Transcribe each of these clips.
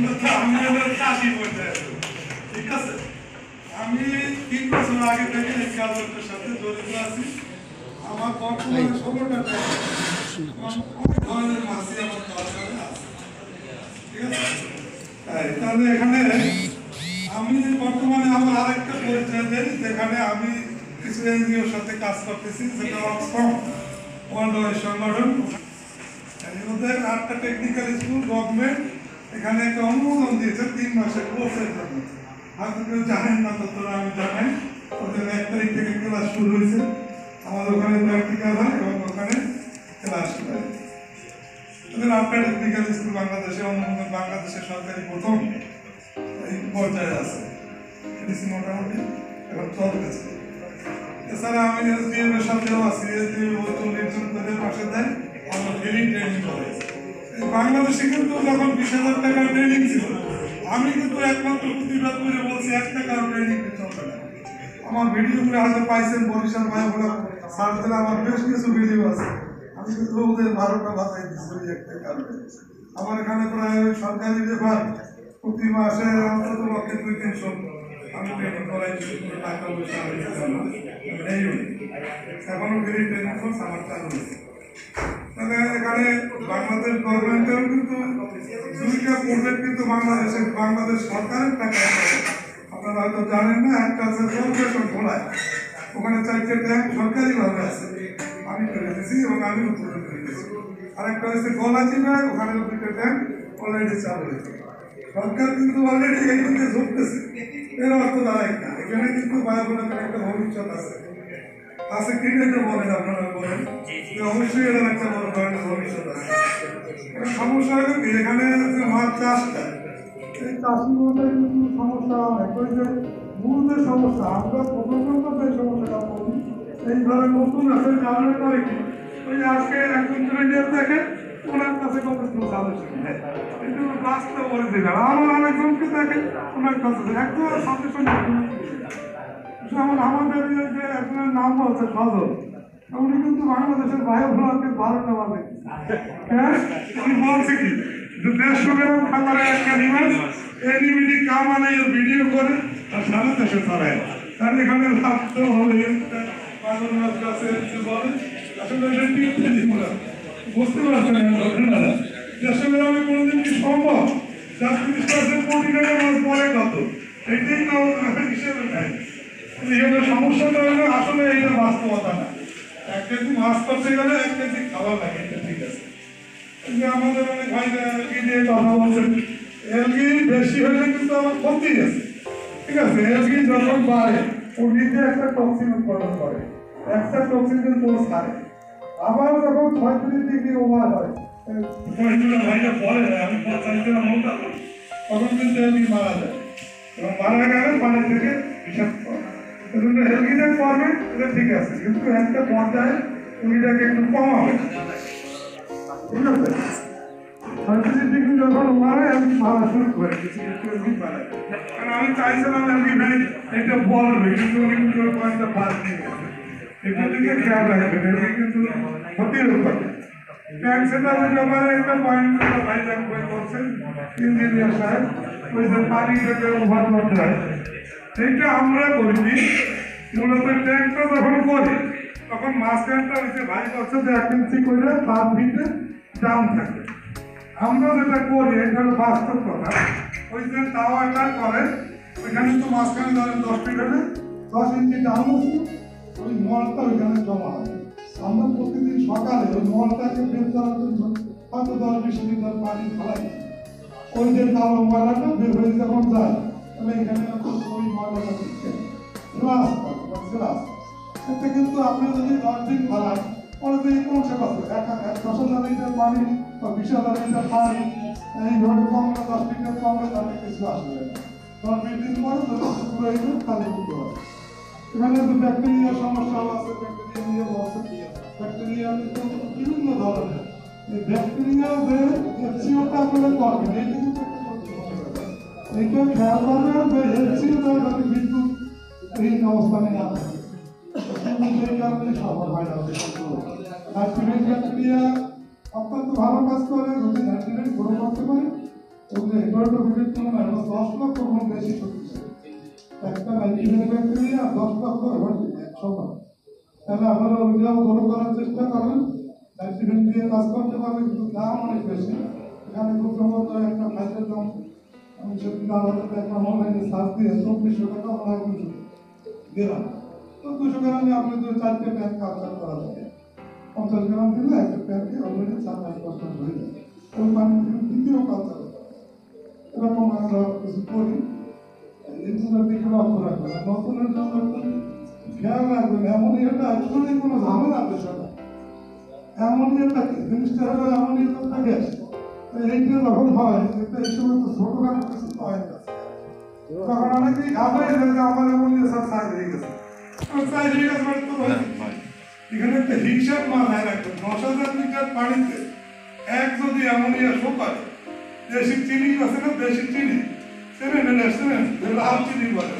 আমি চাষি পর্যায়ে, ঠিক আছে। আমি 3 বছর আগে থেকে এই কাজের সাথে জড়িত আছি। আমার বর্তমানে 16টা অনেক ধরনের মাছই আমার দরকারে আছে, ঠিক আছে। তাহলে এখানে আমি বর্তমানে আমার আরেকটা পরিচয় দেই, যেখানে আমি কিছু এনজিওর সাথে কাজ করতেছি, যেটা অক্সফাম ওয়ার্ল্ড সংগঠন। এর মধ্যে 8টা টেকনিক্যাল স্কুল গভর্নমেন্ট এখানে একটা অনুমোদন দিয়েছে 3 মাসের কোর্সের জন্য। হয়তো কেউ জানেন না, ততটা আমি জানাই। ওদের 1 তারিখ থেকে ক্লাস শুরু হয়েছে। আমাদের ওখানে প্র্যাকটিক্যাল হয় এবং ওখানে ক্লাস শুরু হয়। ওদের 8টা টেকনিক্যাল স্কুল বাংলাদেশে অনুমোদন, বাংলাদেশের সরকারি প্রথম এই পর্যায়ে আছে। এটিসি মোটামুটি এখন চলতেছে। এছাড়া আমি এসডিএম এর সাথেও আছি। এসডিএম 40 জন করে পাশে দেয়, আমরা ফ্রি ট্রেনিং করে। বাংলাদেশে কিন্তু যখন 20,000 টাকার ট্রেনিং ছিল, আমি কিন্তু একমাত্র প্রতিবাদ করে বলছি 1 টাকার ট্রেনিং চলবে না। আমার ভিডিওগুলো হয়তো পাইছেন, বরিশাল ভাই ওরা সার্চ দিলে আমার বেশ কিছু ভিডিও আছে। আমি কিন্তু ওদের 12টা বাজাই দিচ্ছি ওই একটা কারণে। আমার এখানে প্রায় সরকারি ব্যাপার প্রতি মাসে অন্তত পক্ষে 2-300 আমি ট্রেনিং করাই, টাকা পয়সা এই এখনো ফ্রি ট্রেনিং কোর্স আমার চালু হয়েছে। তাহলে এখানে বাংলাদেশ গভর্নমেন্টেও কিন্তু 2টা প্রজেক্ট কিন্তু বাংলাদেশ সরকারের টাকা। আপনারা হয়তো জানেন না, একটা আছে কর্পোরেশন খোলায়, ওখানে 4টে ট্যাঙ্ক সরকারিভাবে আছে, আমি করে দিয়েছি এবং আমি উদ্বোধন করে দিয়েছি। আরেকটা হচ্ছে গলাচিপায়, ওখানে 2টা ট্যাঙ্ক অলরেডি চালু হয়েছে। সরকার কিন্তু অলরেডি এই দিকে ঝুঁকতেছে। এর অর্থ দাঁড়ায় না, এখানে কিন্তু বায়োগুলোর একটা ভবিষ্যৎ আছে। আছে কিনে তো বলেন, আপনারা বলেন অবশ্যই এটার একটা বড় ধরনের ভবিষ্যৎ আছে। সমস্যা হলো কি, এখানে যে মাছ চাষটা, এই চাষিগুলোতে কিন্তু সমস্যা অনেক। ওই যে মূল যে সমস্যা, আমরা প্রথমত যে সমস্যাটা বলি, এইভাবে নতুন আছে জানার পরে কি ওই আজকে একজন ট্রেনিয়ার দেখেন, ওনার কাছে কত সাজেশন কিন্তু বাস্তব করে দেবেন। আমার আরেকজনকে দেখেন, ওনার কাছে একদম সাজেশন। যেমন আমাদের যে একজনের নাম বলছে সজল, উনি কিন্তু বাংলাদেশের বায়ুগুলোকে 12টা বাজে। হ্যাঁ, উনি বলছে কি যে 150 গ্রাম খাবারের একটা নিমাস এনিমিটি কামানে ভিডিও করে আর সারা দেশে ছড়ায়। তার এখানে ভাবতে হবে পাগল মাছ কাছে বলে আসলে বুঝতে পারছেন ঘটনাটা। 150 গ্রামে কোনোদিন কি সম্ভব? 30% কোটি টাকা মাছ পরে কত, এইটাই তো হিসেবে নেয়। সমস্যাটা হলো আসলে এটা বাস্তবতা না। 1 কেজি মাছ করতে গেলে 1 কেজি খাবার লাগে, এটা ঠিক আছে। আমাদের অনেক ভাইরা এলগি দিয়ে কথা বলছেন, এলগি বেশি হলে কিন্তু আমার ক্ষতি আছে, ঠিক আছে। এলগি যখন বাড়ে ও নিজে একটা টক্সিন উৎপাদন করে, একটা টক্সিন কিন্তু ও ছাড়ে। আবার যখন 36 ডিগ্রি ওভার হয়, ভাইরা বলে আমি 45 গ্রাম মোটা, তখন কিন্তু এলগি মারা যায় এবং মারা গেলে পানি থেকে বিষাক্ত হয়। এলগিটা করবে এটা ঠিক আছে, কিন্তু একটা পর্যায়ে এলগিটাকে একটু কমাবে, ঠিক আছে। 36 ডিগ্রি যখন মারে এলগি মারা শুরু করে এলগি মারা। কারণ আমি চাইছিলাম এলগি ভাই এটা বলবে, কিন্তু উনি কিন্তু পয়েন্টটা বাদ দিয়ে গেছে। এটা দিকে খেয়াল রাখবেন, এলগি কিন্তু ক্ষতির উৎপাদন। ট্যাঙ্ক সেটার ব্যাপারে একটা পয়েন্ট ভাই বই করছেন ইঞ্জিনিয়ার সাহেব, ওই যে পানিটাকে ওভার করতে হয়, এইটা আমরা করিনি। মূলত ট্যাঙ্কটা যখন করি তখন মাঝখানটা হচ্ছে ভাই করছে যে 1 ইঞ্চি করে 5 ফিটে ডাউন থাকে। আমরা যেটা করি এটা হলো বাস্তব কথা। ওই যে টাওয়ারটা করে ওইখানে তো মাঝখানে ধরেন 10 ফিট হলে 10 ইঞ্চি ডাউন হচ্ছে, ওই মলটা ওইখানে জমা হয়। আমরা প্রতিদিন সকালে ওই মলটাকে বের করার জন্য হয়তো 10-20 লিটার পানি ফেলাই। ওই যে কালো ময়লাটা বের হয়ে যখন যায় তাহলে এখানে ওই ময়লাটা এটা কিন্তু আপনি যদি 10 দিন ফেলান পরে তো এই কোনো সেবা আছে 10,000 লিটার পানি বা 20,000 লিটার পানি এইভাবে কমলে 10 লিটার কমলে তাতে কিছু আসবে না। 10 দিন পরে পুরো এগুলো খালি করতে হবে। এখানে তো ব্যাকটেরিয়ার সমস্যাও আছে, ব্যাকটেরিয়া বলছে ব্যাকটেরিয়া কিন্তু বিভিন্ন ধরনের। এই ব্যাকটেরিয়া যে এফসিওটা করে করবেন এইটা কিন্তু এইটা খেয়াল করবেন যে এফসিওটা যদি বিদ্যুৎ এই অবস্থানে আছে সেই কারণে সফল হয় না। ব্যাকটেরিয়া অত্যন্ত ভালো কাজ করে, যদি ব্যাকটেরিয়া গ্রো করতে পারে ওগুলো কোটির তুলনায় 10 লক্ষ গুণ বেশি শক্তিশালী। একটা নাইট্রোজেন ব্যাকটেরিয়া 10 লক্ষ সমান। তাহলে আপনারা অভিযোগ গ্রহণ করার চেষ্টা করবেন, নাইট্রোজেন দিয়ে কাজ করতে পারবেন, কিন্তু দাম অনেক বেশি। এখানে খুব সম্ভবত একটা খাদ্যের দাম আমি সেদিন আলাদা একটা অনলাইনে সার্চ দিয়ে 2400 টাকা অনলাইনে গেলাম। তো 200 গ্রামে আপনি 4টে প্যাক কালচার করা যাবে। 50 গ্রাম দিলে একটা প্যাকে অলরেডি 7-8% হয়ে যাবে। ওই পানি দ্বিতীয় কালচার এরকম আমরা কিছু করি। এইগুলোর দিকে লক্ষ্য রাখবেন। নতুনের জন্য একটু খেয়াল রাখবেন, অ্যামোনিয়াটা আসলে কোনো ঝামেলার বিষয় না। অ্যামোনিয়াটা কি জিনিসটা হলো, অ্যামোনিয়া গ্যাস। এইটা যখন হয় এটা এই সময় তো ছোটখাটো কিছু হয় না, তখন অনেকেই ঘাবড়ে যায় যে আমার অ্যামোনিয়া সব সাইজ হয়ে গেছে। সাইজ হয়ে গেছে মানে তো এখানে একটা হিসাব মাথায় রাখবেন। 10,000 লিটার পানিতে এক যদি অ্যামোনিয়া শো করে, দেশি চিনি আছে না, দেশি চিনি লাল চিনি বলে,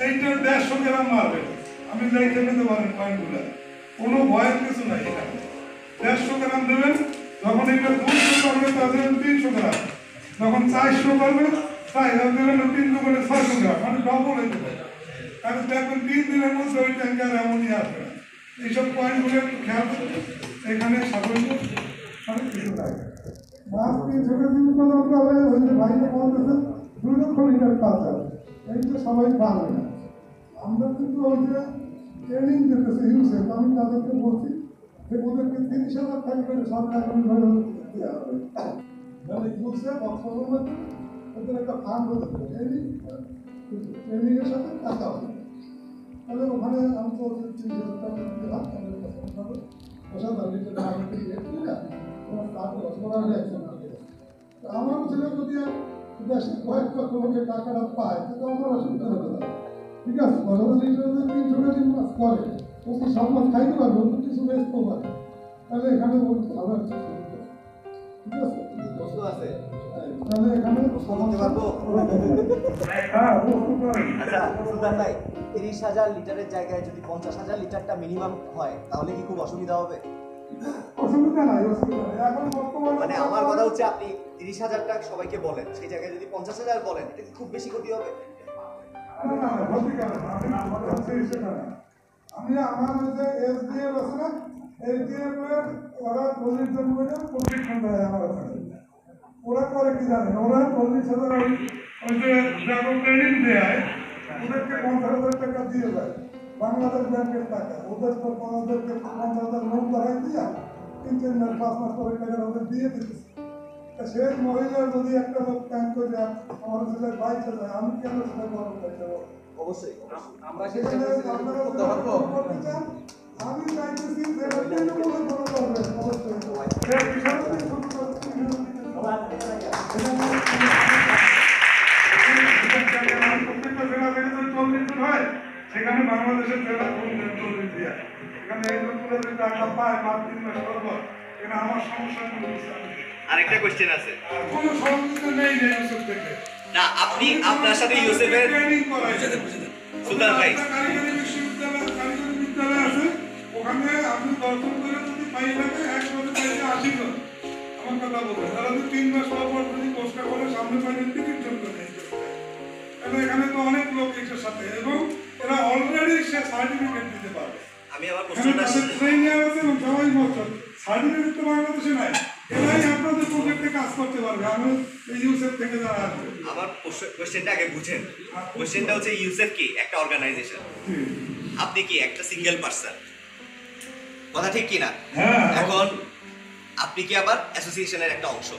এইটা 150 গ্রাম মারবে। আমি লিখে নিতে পারেন পয়েন্টগুলো, কোনো ভয়ের কিছু নাই। এখানে 150 গ্রাম দেবেন। যখন এটা 200 করবে তাহলে 300 গ্রাম, যখন 400 করবে তাই দেবেন 3 করে 600 গ্রাম, মানে ডবল হয়ে যাবে। কারণ দেখবেন 3 দিনের মধ্যে ওই ট্যাঙ্কার অ্যামোনিয়া আসবে না। এইসব পয়েন্টগুলো একটু খেয়াল করবেন। এখানে সাধারণত অনেক কিছু লাগে। মাছ দিয়ে ছোটো দিন কথা হবে, ওই যে ভাইটা বলতেছে 2 লক্ষ লিটার কালচার, এইটা সবাই পারবে না। আমরা কিন্তু ওই যে ট্রেনিং দিতেছে ইউসেফ, আমি তাদেরকে বলছি যে ওদেরকে 30,000 টাকা করে সরকার দেওয়া হবে। মানে ইউসেফ অক্সফোর্ড ওদের একটা ফান্ড হতে ট্রেনিংয়ের সাথে টাকা হবে। তাহলে ওখানে আমি তো 30,000 টাকা দিলাম, আমার ছেলে যদি দেশে কয়েক লক্ষ লোকের টাকাটা পায় তাহলে আমার অসুবিধা হতে পারে। ঠিক আছে, 300 টাকা মাছ করে ও কি সব মাছ খাইতে পারবে, ওর কিছু বেচতেও পারে। তাহলে এখানে ভালো একটা সুবিধা। ঠিক আছে, তাহলে এখানে আচ্ছা সুলতান ভাই, 30,000 লিটারের জায়গায় যদি 50,000 লিটারটা মিনিমাম হয় তাহলে কি খুব অসুবিধা হবে? অসুবিধা নাই, অসুবিধা নাই। এখন বর্তমানে মানে আমার কথা হচ্ছে আপনি 30,000 টাকা সবাইকে বলেন, সেই জায়গায় যদি 50,000 বলেন এটা কি খুব বেশি ক্ষতি হবে? আমি আমার যে এসডিএফ আছে না, এসডিএফ এর ওরা 40 জন করে প্রশিক্ষণ দেয় আমার ওখানে। ওরা করে কি জানেন, ওরা 40,000 ওই যে যারা ট্রেনিং দেয় ওদেরকে 50,000 টাকা দিয়ে দেয়, বাংলাদেশ ব্যাংকের টাকা। ওদেরকে 50,000 লোন করাই দিয়া 3-4 মাস 5 মাস পরে টাকা ওদের দিয়ে দিতেছে। সেই মহিলা যদি একটা লোক প্যান্ট করে আমার ছেলে বাইকে যায়, আমি কেন সেটা গরম করতে পারবো? অবশ্যই আমরা সেখানে করতে চান, আমি চাইতেছি যে তৃণমূলে কোনো করবেন অবশ্যই। সেখানে বাংলাদেশের জেলা এখানে এই লোকগুলো যদি টাকা পায় 5-3 মাস পর, এখানে আমার সমস্যা আরেকটা কোশ্চেন আছে। কোনো সহযোগিতা নেই ইউসেফ থেকে। না আপনি আপনার সাথে ইউসেফের ট্রেনিং করাই সুলতান ভাই কারিগরি বিদ্যালয় আছে, ওখানে আপনি দর্শন করে যদি পাই লাগে 1 বছর পাইলে 80 জন। আমার কথা বলবেন, তারা যদি 3 মাস পর যদি কোর্সটা করে সামনে পাইলে 30 জন করে। তাহলে এখানে তো অনেক লোক এটার সাথে, এবং এরা অলরেডি সে সার্টিফিকেট দিতে পারবে। আমি আমার কোশ্চেনটা ট্রেনিং আছে এবং সবাই বলছেন সার্টিফিকেট তো বাংলাদেশে নাই, এরাই আপনাদের প্রজেক্টে কাজ করতে পারবে। আমি এই ইউসেফ থেকে যারা আসবে, আমার কোশ্চেনটা আগে বুঝেন। কোশ্চেনটা হচ্ছে ইউসেফ কি একটা অর্গানাইজেশন, আপনি কি একটা সিঙ্গেল পারসন, কথা ঠিক কি না? এখন আপনি কি আবার অ্যাসোসিয়েশনের একটা অংশ,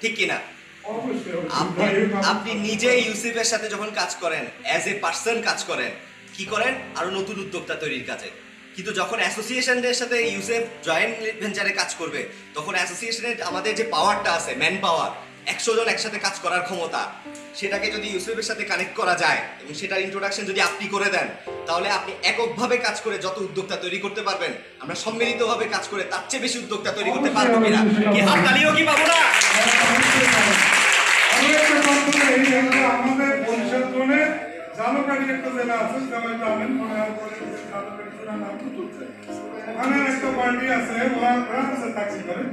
ঠিক কি না? আপনি নিজে ইউসেফের সাথে যখন কাজ করেন, অ্যাজ এ পার্সন কাজ করেন, কি করেন? আরো নতুন উদ্যোক্তা তৈরির কাজে। কিন্তু যখন অ্যাসোসিয়েশনের সাথে ইউসেফ জয়েন্ট ভেঞ্চারে কাজ করবে, তখন অ্যাসোসিয়েশনের আমাদের যে পাওয়ারটা আছে, ম্যান পাওয়ার, 100 জন একসাথে কাজ করার ক্ষমতা, সেটাকে যদি ইউসেফের সাথে কানেক্ট করা যায় এবং সেটার ইন্ট্রোডাকশন যদি আপনি করে দেন, তাহলে আপনি এককভাবে কাজ করে যত উদ্যোক্তা তৈরি করতে পারবেন, আমরা সম্মিলিতভাবে কাজ করে তার চেয়ে বেশি উদ্যোক্তা তৈরি করতে পারবো কিনা? কি হাততালিও কি পাবো না? আমাদের বরিশাল জোনে জালুকারি একটা জেলা আছে, সবাই জানেন, ওখানে একটা পার্টি আছে, ওরা ফ্রান্সে চাকরি করে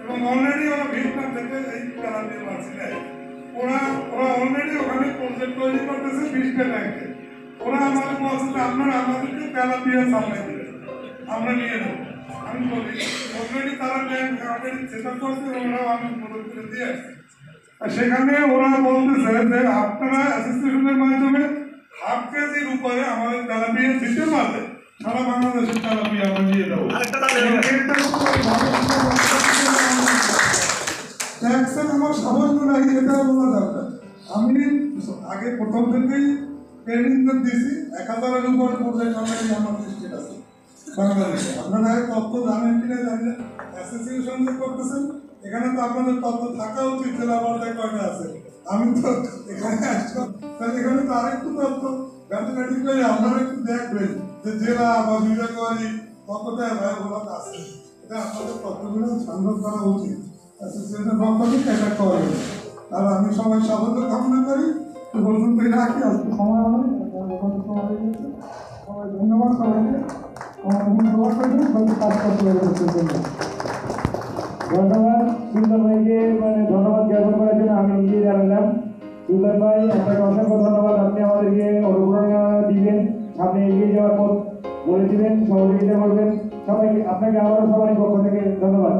এবং অলরেডি ওরা ভিয়েতনাম থেকে এই কানাডিয়ান মাছ নেয়। ওরা অলরেডি ওখানে প্রজেক্ট তৈরি করতেছে 20টা ট্যাঙ্কে। ওরা আমাদের বলছে যে আপনারা আমাদেরকে তেলাপিয়া সাপ্লাই দিবেন, আমরা নিয়ে নেব। আমি বলি অলরেডি তারা ট্যাঙ্ক অলরেডি সেট আপ করছে, ওরাও আমি মদত করে দিয়ে আসছি। আর সেখানে ওরা বলতেছে যে আপনারা অ্যাসোসিয়েশনের মাধ্যমে হাফ কেজির উপরে আমাদের তেলাপিয়া দিতে পারলে সারা বাংলাদেশের তেলাপিয়া আমরা নিয়ে দেবো। ট্যাক্সের আমার সামান্য নাই, এটা বলা দরকার। আমি আগে প্রথম থেকেই ট্রেনিং দিয়েছি, 1000-এর উপরে প্রজেক্ট অলরেডি আমার লিস্টেড আছে বাংলাদেশে। আপনারা তথ্য জানেন কিনা জানি না, অ্যাসোসিয়েশন যে করতেছেন এখানে তো আপনাদের তথ্য থাকা উচিত জেলা পর্যায়ে কয়টা আছে। আমি তো এখানে আসলাম, তাহলে এখানে তো আরেকটু তথ্য ঘাটাঘাটি করে আপনারা একটু দেখবেন যে জেলা বা বিভাগীয় কতটা ব্যয়বহুল আছে। এটা আপনাদের তথ্যগুলো সংগ্রহ করা উচিত, অ্যাসোসিয়েশনের পক্ষ থেকে এটা করবেন। আর আমি সবাই সাফল্য কামনা করি। পর্যন্ত রাখি, আজকে সময় হবে সবাই ধন্যবাদ সবাইকে। আমার দোয়া করবেন সবাই কাজ করতে হবে। ধন্যবাদ সুন্দর ভাইকে, ধন্যবাদ জ্ঞাপন করার জন্য আমি নিজে জানালাম। সুন্দর ভাই, আপনাকে অসংখ্য ধন্যবাদ। আপনি আমাদেরকে অনুপ্রেরণা দিবেন, আপনি এগিয়ে যাওয়ার পথ বলে দিবেন, সহযোগিতা করবেন। সবাইকে আপনাকে আবারও সবারই পক্ষ থেকে ধন্যবাদ।